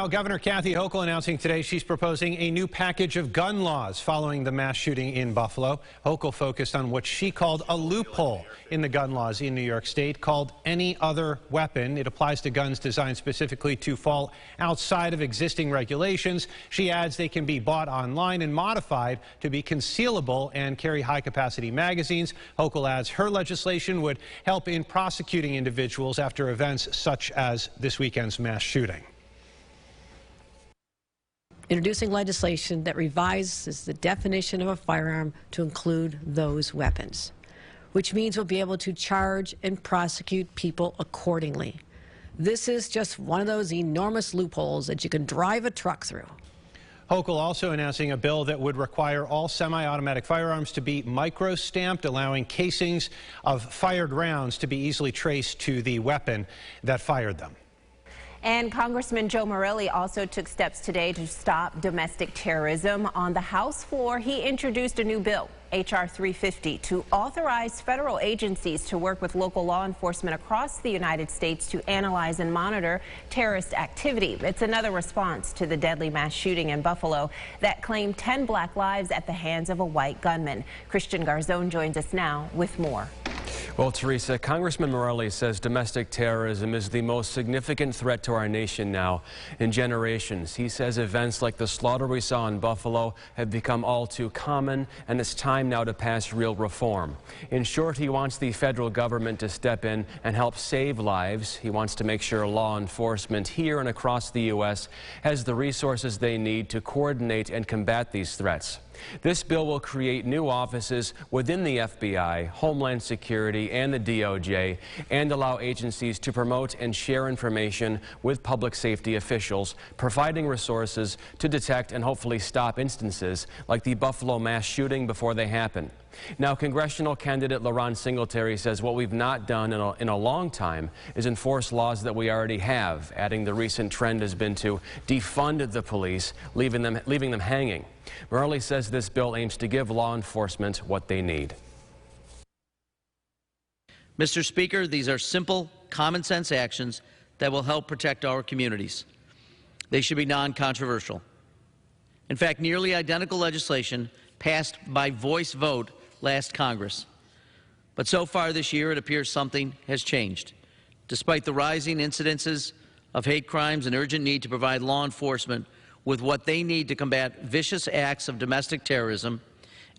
Well, Governor Kathy Hochul announcing today she's proposing a new package of gun laws following the mass shooting in Buffalo. Hochul focused on what she called a loophole in the gun laws in New York State called any other weapon. It applies to guns designed specifically to fall outside of existing regulations. She adds they can be bought online and modified to be concealable and carry high-capacity magazines. Hochul adds her legislation would help in prosecuting individuals after events such as this weekend's mass shooting. Introducing legislation that revises the definition of a firearm to include those weapons, which means we'll be able to charge and prosecute people accordingly. This is just one of those enormous loopholes that you can drive a truck through. Hochul also announcing a bill that would require all semi-automatic firearms to be micro-stamped, allowing casings of fired rounds to be easily traced to the weapon that fired them. And Congressman Joe Morelle also took steps today to stop domestic terrorism. On the House floor, he introduced a new bill, H.R. 350, to authorize federal agencies to work with local law enforcement across the United States to analyze and monitor terrorist activity. It's another response to the deadly mass shooting in Buffalo that claimed 10 black lives at the hands of a white gunman. Christian Garzone joins us now with more. Well, Teresa, Congressman Morelle says domestic terrorism is the most significant threat to our nation now in generations. He says events like the slaughter we saw in Buffalo have become all too common, and it's time now to pass real reform. In short, he wants the federal government to step in and help save lives. He wants to make sure law enforcement here and across the U.S. has the resources they need to coordinate and combat these threats. This bill will create new offices within the FBI, Homeland Security, and the DOJ, and allow agencies to promote and share information with public safety officials, providing resources to detect and hopefully stop instances like the Buffalo mass shooting before they happen. Now, congressional candidate LaRon Singletary says what we've not done in a long time is enforce laws that we already have, adding the recent trend has been to defund the police, leaving them hanging. Morelle says this bill aims to give law enforcement what they need. Mr. Speaker, these are simple, common-sense actions that will help protect our communities. They should be non-controversial. In fact, nearly identical legislation passed by voice vote last Congress. But so far this year, it appears something has changed. Despite the rising incidences of hate crimes and urgent need to provide law enforcement with what they need to combat vicious acts of domestic terrorism,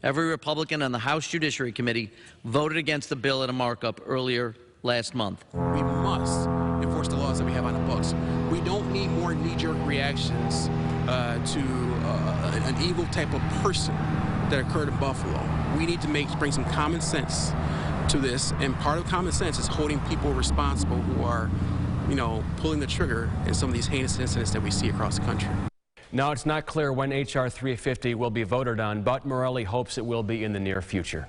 every Republican on the House Judiciary Committee voted against the bill at a markup earlier last month. We must enforce the laws that we have on the books. We don't need more knee-jerk reactions to an evil type of person that occurred in Buffalo. We need to bring some common sense to this, and part of common sense is holding people responsible who are, pulling the trigger in some of these heinous incidents that we see across the country. Now, it's not clear when H.R. 350 will be voted on, but Morelle hopes it will be in the near future.